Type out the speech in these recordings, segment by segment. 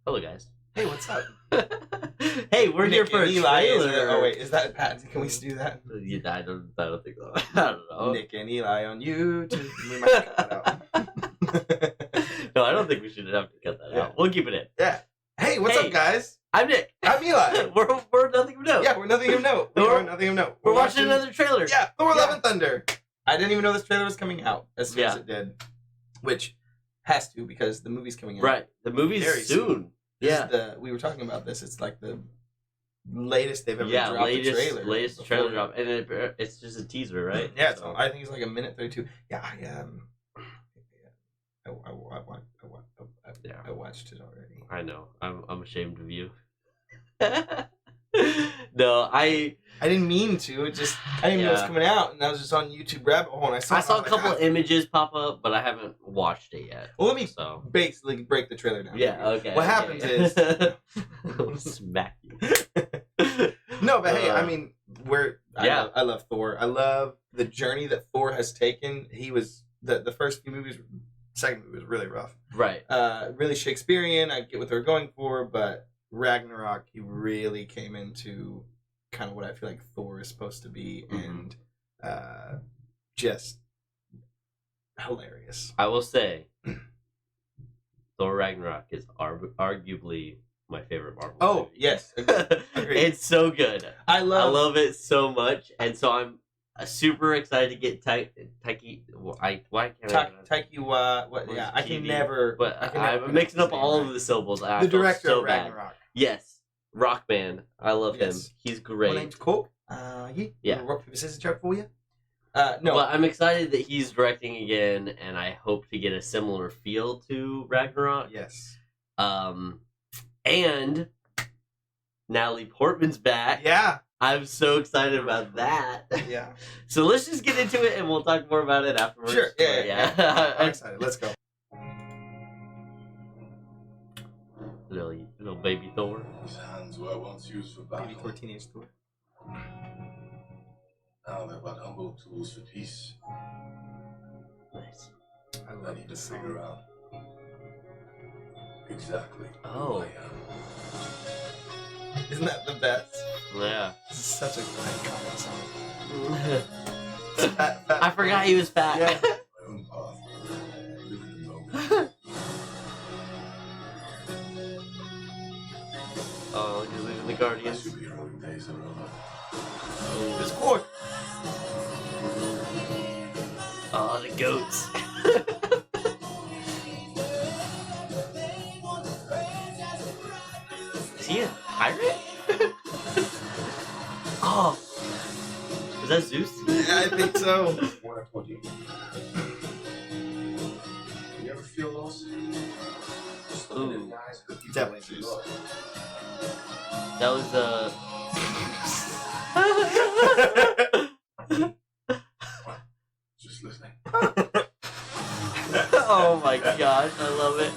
Hello, guys. Hey, what's up? Hey, we're here Nick for a and Eli. trailer. Oh wait, is that Pat? Can we do that? Yeah, I don't think so. I don't know. Nick and Eli on YouTube. We might cut that out. No, I don't think we should have to cut that out. We'll keep it in. Yeah. Hey, what's up, guys? I'm Nick. I'm Eli. we're nothing of note. Yeah, we're nothing of note. We're nothing of note. We're watching another trailer. Yeah, Thor: Love and Thunder. I didn't even know this trailer was coming out as soon as it did, which has to because the movie's coming out. Right, the movie's very soon. We were talking about this. It's like the latest they've ever dropped a trailer. Latest trailer drop, and it's just a teaser, right? Yeah, so I think it's like a minute 32. Yeah, I watched it already. I know. I'm ashamed of you. No, I didn't mean to. I didn't know it was coming out, and I was just on YouTube rabbit hole, and I saw a couple images pop up, but I haven't watched it yet. Well, let me basically break the trailer down. Yeah, okay. What happens is I'll smack you. No, but hey, I mean, I love Thor. I love the journey that Thor has taken. He was the first few movies. Second movie was really rough. Right. Really Shakespearean. I get what they're going for, but Ragnarok, he really came into kind of what I feel like Thor is supposed to be, and just hilarious. I will say, Thor Ragnarok is arguably my favorite Marvel movie. Oh, yes. Agreed. It's so good. I love it so much, and so I'm super excited to get Taiki. I can never. But I'm mixing up all of the syllables. The director of Ragnarok. Bad. Yes, Rockman. I love him. He's great. My name's Cole. Yeah. Rock paper scissors joke for you. No, but I'm excited that he's directing again, and I hope to get a similar feel to Ragnarok. Yes. And Natalie Portman's back. Yeah. I'm so excited about that. Yeah. So let's just get into it, and we'll talk more about it afterwards. Sure. Yeah. I'm excited. Let's go. Little baby Thor. His hands were once used for battle. Baby Thor, teenage Thor. Now they're but humble tools for peace. Nice. I need to figure out exactly who Oh. I am. Isn't that the best? Yeah. This is such a iconic song. Fat, I forgot he was fat. Yeah. My own path. Live in the moment. Oh, you're leaving the My Guardians. superheroing days are over. It's cool. Oh, the goats. Is he a pirate? Oh. Is that Zeus? Yeah, I think so. What I told you. You ever feel lost? Just looking in the eyes of the people Definitely that you Zeus. love. That was Just listening. Oh my gosh, I love it.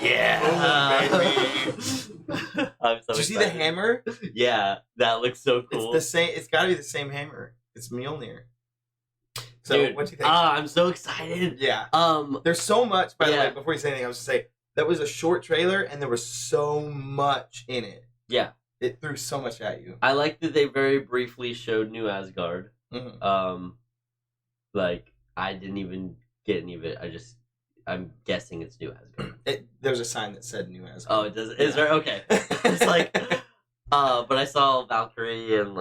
Yeah. Oh, baby. I'm so Did you see the excited. hammer? Yeah, that looks so cool. It's the same. It's got to be the same hammer. It's Mjolnir. So Dude, what do you think? I'm so excited. Yeah. Um, There's so much. By the Yeah. way, before you say anything, I was just say that was a short trailer, and there was so much in it. yeah, It threw so much at you. I like that they very briefly showed New Asgard. Mhm. Like I didn't even get any of it. I'm guessing it's New Asgard. There's a sign that said New Asgard. Oh, it does. Is there? Okay. It's like, but I saw Valkyrie and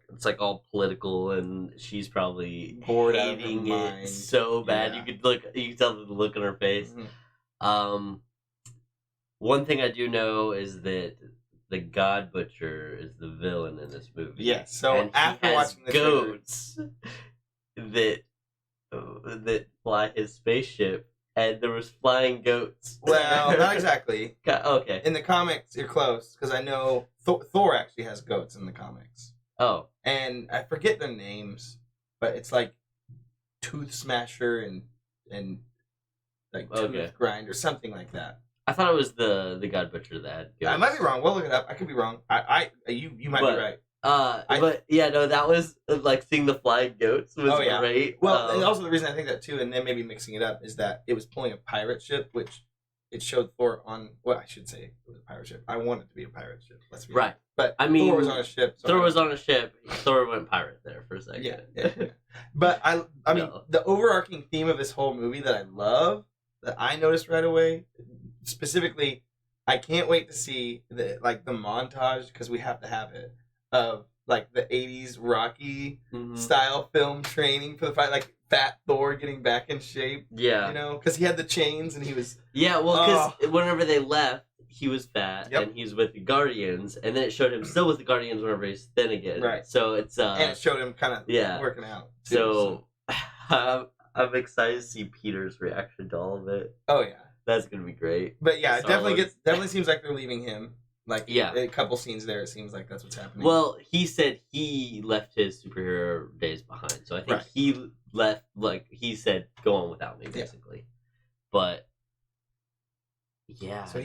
it's like all political, and she's probably Bored out of her hating mind. it so bad. Yeah. You could tell the look on her face. Mhm. One thing I do know is that the God Butcher is the villain in this movie. Yes. So and after he has watching the trailer, goats that fly his spaceship, and there was flying goats. well, not exactly. Okay. In the comics, you're close because I know Thor actually has goats in the comics, Oh. and I forget their names, but it's like Tooth Smasher and like Tooth Grind or something like that. I thought it was the God Butcher that had goats. I might be wrong. We'll look it up. I could be wrong. You might be right. But yeah, no, that was like seeing the flying goats was great. Well, and also the reason I think that too, and then maybe mixing it up, is that it was pulling a pirate ship, which it showed Thor on. Well, I should say it was a pirate ship. I want it to be a pirate ship. Let's be honest. But I mean, Thor was on a ship. So Thor was on a ship. Thor went pirate there for a second. Yeah. But I mean, the overarching theme of this whole movie that I love, that I noticed right away, specifically, I can't wait to see the montage, because we have to have it, of like the 80s Rocky style film training for the fight, like fat Thor getting back in shape. Yeah. You know, because he had the chains and he was. Yeah, well, because whenever they left, he was fat and he was with the Guardians, and then it showed him still with the Guardians whenever he's thin again. Right. So it's and it showed him kind of working out. Too, so I'm excited to see Peter's reaction to all of it. Oh yeah, that's gonna be great. But yeah, it definitely seems like they're leaving him. Like a couple scenes there, it seems like that's what's happening. Well, he said he left his superhero days behind, so I think he left. Like he said, "Go on without me," basically. But yeah, so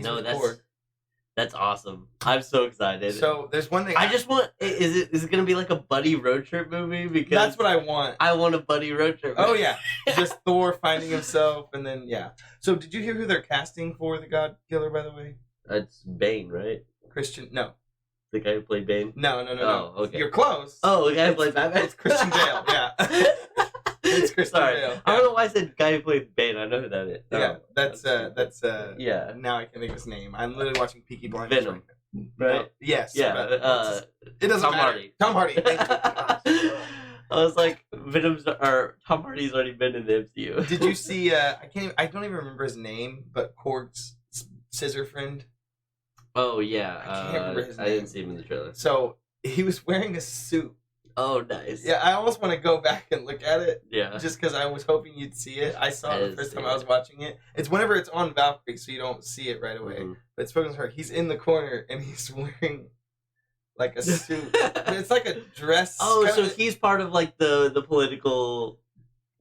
that's awesome. I'm so excited. So there's one thing I just want. Is it gonna be like a buddy road trip movie? Because that's what I want. I want a buddy road trip movie. Oh yeah, just Thor finding himself, and then So did you hear who they're casting for the God Killer? By the way, it's Bane, right? Christian? No. The guy who played Bane? No. Oh, okay. You're close. Oh, the guy who played Batman? It's Christian Bale, yeah. It's Christian Bale. I don't know why I said guy who played Bane. I know who that is. Yeah, that's yeah. Now I can think of his name. I'm literally watching Peaky Blinders. Venom. Right? No, yes. Yeah. It doesn't matter. Hardy. Tom Hardy. Thank you. I was like, Tom Hardy's already been in the MCU. Did you see? I don't even remember his name, but Korg's scissor friend. Oh yeah, I can't remember his name. I didn't see him in the trailer. So he was wearing a suit. Oh, nice. Yeah, I almost want to go back and look at it. Yeah. Just because I was hoping you'd see it. I saw it the first time I was watching it. It's whenever it's on Valkyrie, so you don't see it right away. But it's focused on her. He's in the corner and he's wearing like a suit. It's like a dress. Oh, so he's part of like the political.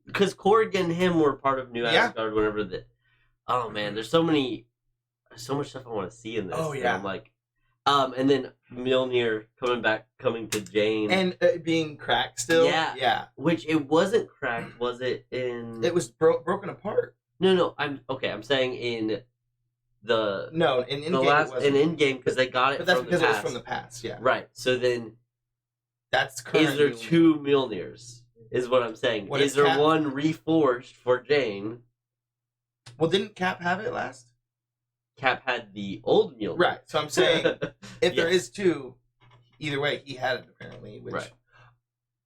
Because Korg and him were part of New Asgard. Whenever the. Oh man, there's so much stuff I want to see in this. Oh yeah. I'm like, and then Mjolnir coming to Jane and being cracked still. Yeah. Which it wasn't cracked, was it? In it was broken apart. No. I'm saying in the in Endgame because they got it. But that's from because the it past. was from the past. Yeah. Right. So then, that's current. Is there two Mjolnirs? Is what I'm saying. Is there one reforged for Jane? Well, didn't Cap have it last? Cap had the old Mjolnir. Right. So I'm saying, if there is two, either way, he had it apparently. Right.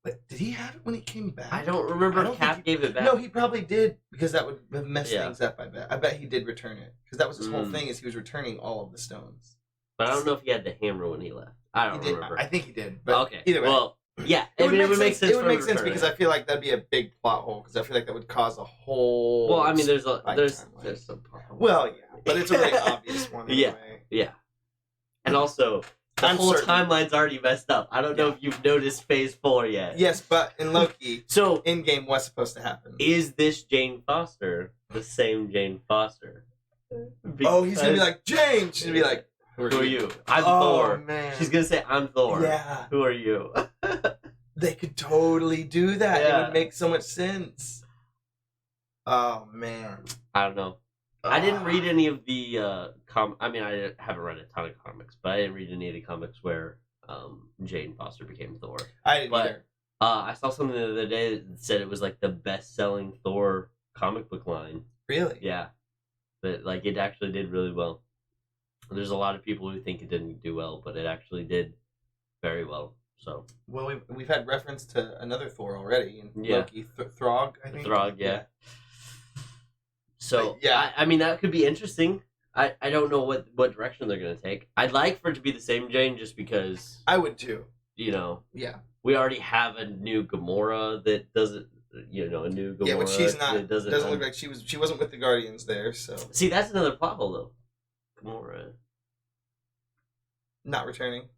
But did he have it when he came back? I don't remember if Cap gave it back. No, he probably did, because that would have messed things up, I bet. I bet he did return it. Because that was his whole thing, is he was returning all of the stones. But I don't know if he had the hammer when he left. I don't remember. I think he did. But either way. Well, yeah. It would make sense. It would make sense because I feel like that'd be a big plot hole, because I feel like that would cause a whole... Well, I mean, there's some plot holes. Well, yeah. But it's a really obvious one anyway. Yeah. And also... The whole timeline's already messed up. I don't know if you've noticed Phase 4 yet. Yes, but in Loki, so in-game what's supposed to happen? Is this Jane Foster the same Jane Foster? He's going to be like, Jane! She's going to be like, who are you? I'm Thor. Man. She's going to say, I'm Thor. Yeah. Who are you? They could totally do that. Yeah. It would make so much sense. Oh, man. I don't know. I didn't read any of the I mean, I haven't read a ton of comics, but I didn't read any of the comics where Jane Foster became Thor. I didn't either. I saw something the other day that said it was like the best-selling Thor comic book line. Really? Yeah. But like it actually did really well. There's a lot of people who think it didn't do well, but it actually did very well. So. Well, we've had reference to another Thor already in Loki, Throg, I think. Throg, yeah. So, I mean, that could be interesting. I don't know what direction they're going to take. I'd like for it to be the same Jane just because... I would too. You know. Yeah. We already have a new Gamora that doesn't... You know, a new Gamora. Yeah, but she's not... Doesn't look like she wasn't with the Guardians there, so... See, that's another plot hole, though. Gamora. Not returning.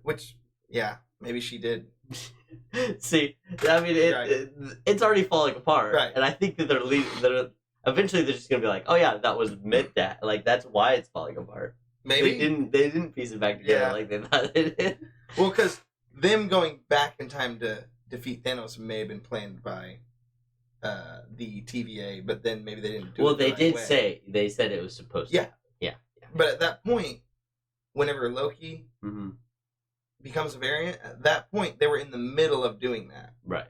Which, yeah, maybe she did. See, I mean, it's already falling apart. Right. And I think that eventually they're just gonna be like, oh yeah, that was meant that. Like that's why it's falling apart. Maybe they didn't piece it back together like they thought they did. Well, because them going back in time to defeat Thanos may have been planned by the TVA, but then maybe they didn't do it. Well, they right did way. say it was supposed to. Yeah. But at that point, whenever Loki Mm-hmm. becomes a variant, at that point they were in the middle of doing that. Right.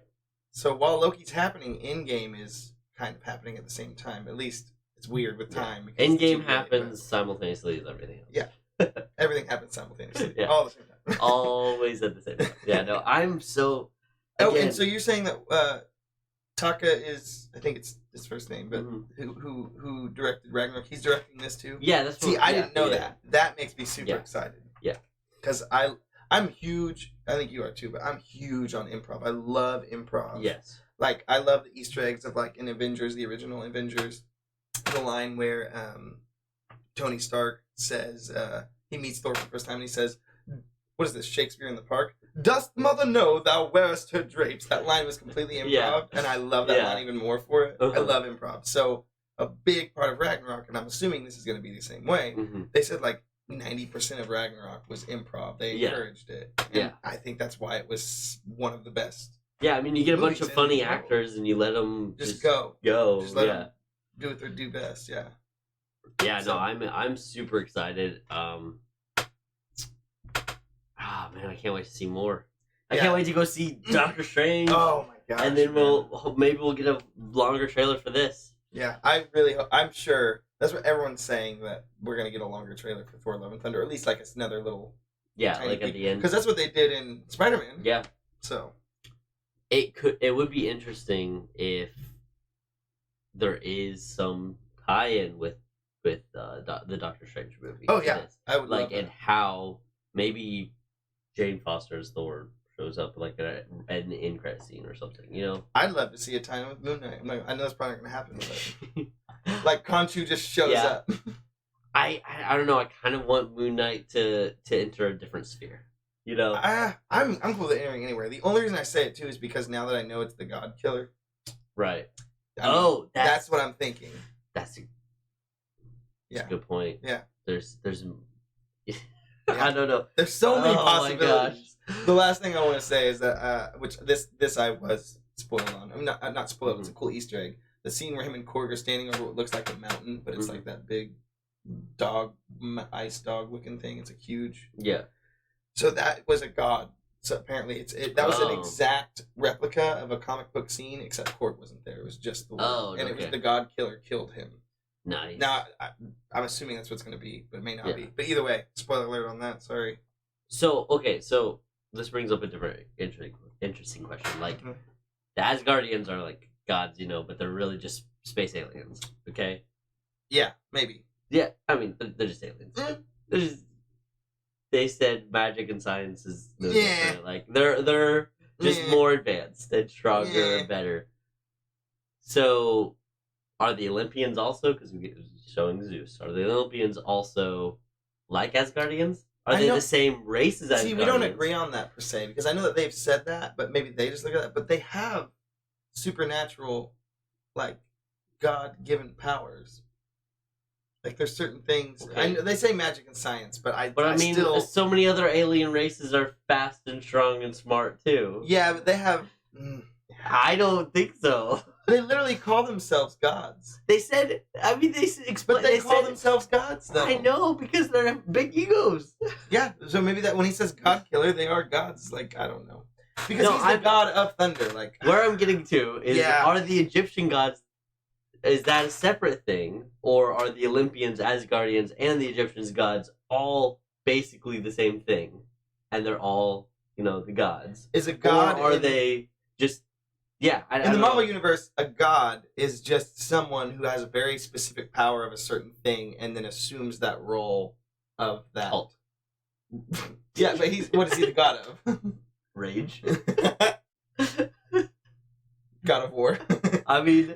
So while Loki's happening, Endgame is kind of happening at the same time. At least it's weird with time. because it's Endgame TVA, happens simultaneously as everything else. Yeah. Everything happens simultaneously. Yeah. All at the same time. Always at the same time. Yeah, no, I'm so... Oh, Again, and so you're saying that Taka is, I think it's his first name, but who directed Ragnarok? He's directing this too? Yeah, that's what... See, I didn't know that. That makes me super Yeah. excited. Yeah. Because I'm huge, I think you are too, but I'm huge on improv. I love improv. Yes. Like, I love the Easter eggs of, like, in Avengers, the original Avengers, the line where Tony Stark says, he meets Thor for the first time, and he says, what is this, Shakespeare in the Park? Dost mother know thou wearest her drapes? That line was completely improv, and I love that line even more for it. I love improv. So, a big part of Ragnarok, and I'm assuming this is going to be the same way, they said, like, 90% of Ragnarok was improv. They encouraged it. And I think that's why it was one of the best. Yeah, I mean, you get a bunch of funny actors and you let them just go. Just let them do what they do best, Yeah, so, no, I'm super excited. Man, I can't wait to see more. I can't wait to go see Doctor Strange. Oh my gosh. And then maybe we'll get a longer trailer for this. Yeah, I'm sure that's what everyone's saying, that we're gonna get a longer trailer for Thor: Love and Thunder, or at least like another little like at the end, because that's what they did in Spider-Man. Yeah. So it would be interesting if there is some tie-in with the Doctor Strange movie. Oh yeah, I would like love that. And how maybe Jane Foster's Thor shows up like an end credit scene or something, you know? I'd love to see a tie-in with Moon Knight. I know that's probably not gonna happen, but like Khonshu just shows up. I don't know. I kind of want Moon Knight to enter a different sphere. You know? I'm cool with it entering anywhere. The only reason I say it too is because now that I know it's the God Killer. Right. I mean, that's what I'm thinking. That's a good point. Yeah. There's I don't know. There's so many possibilities. The last thing I want to say is that which this I was spoiled on. I'm not spoiled. It's a cool Easter egg. The scene where him and Korg are standing over what looks like a mountain, but it's like that big ice dog looking thing. It's a huge. Yeah. So that was a god. So apparently that was an exact replica of a comic book scene, except Korg wasn't there. It was just the one. And it was the God Killer killed him. Nice. Now, I'm assuming that's what it's going to be, but it may not be. But either way, spoiler alert on that. Sorry. So this brings up a different interesting question. Like, the Asgardians are like gods, you know, but they're really just space aliens. Okay. Yeah, maybe. Yeah, I mean, they're just aliens. They said magic and science is no different. Like they're just more advanced and stronger and better. So, are the Olympians also? Because we're showing Zeus. Are the Olympians also like Asgardians? Are they the same race as Asgardians? See, we don't agree on that per se, because I know that they've said that, but maybe they just look at that. But they have supernatural, like, God-given powers. Like, there's certain things. Okay. I know they say magic and science, but I mean, still... so many other alien races are fast and strong and smart too. Yeah, but they have. I don't think so. They literally call themselves gods. They said. I mean, but they call themselves gods, though. I know, because they have big egos. Yeah, so maybe that when he says God Killer, they are gods. Like, I don't know, because he's the god of thunder. Like, where I'm getting to is, are the Egyptian gods? Is that a separate thing, or are the Olympians, Asgardians, and the Egyptians gods all basically the same thing, and they're all, you know, the gods? Is a god, or are they just? Yeah, in the Marvel universe, a god is just someone who has a very specific power of a certain thing, and then assumes that role of that. Hulk. Yeah, but what is he the god of? Rage. God of War. I mean.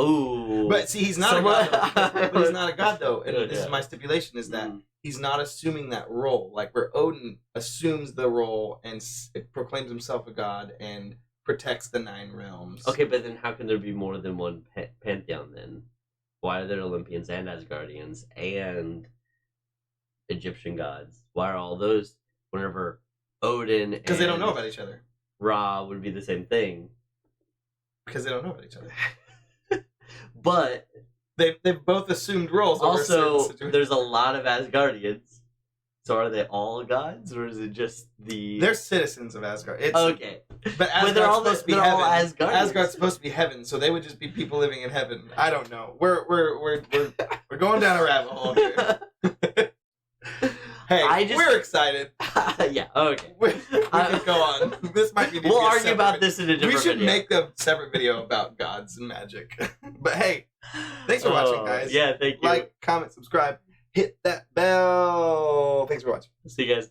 Oh, but see, he's not a god. But he's not a god, though, and this is my stipulation: is that he's not assuming that role. Like where Odin assumes the role and proclaims himself a god and protects the 9 realms. Okay, but then how can there be more than one pantheon? Then why are there Olympians and Asgardians and Egyptian gods? Why are all those? Whenever Odin Because they don't know about each other. Ra would be the same thing. Because they don't know about each other. But they've both assumed roles. also, there's a lot of Asgardians. So are they all gods, or is it just the? They're citizens of Asgard. Okay, but Asgard's they're all supposed to be they're heaven. all Asgardians. Asgard's supposed to be heaven, so they would just be people living in heaven. I don't know. We're going down a rabbit hole here. Hey, we're excited. Yeah. Okay. We can go on. This might be. We'll argue about this in a different. We should video. make a separate video about gods and magic. But hey, thanks for watching, guys. Yeah, thank you. Like, comment, subscribe, hit that bell. Thanks for watching. See you guys.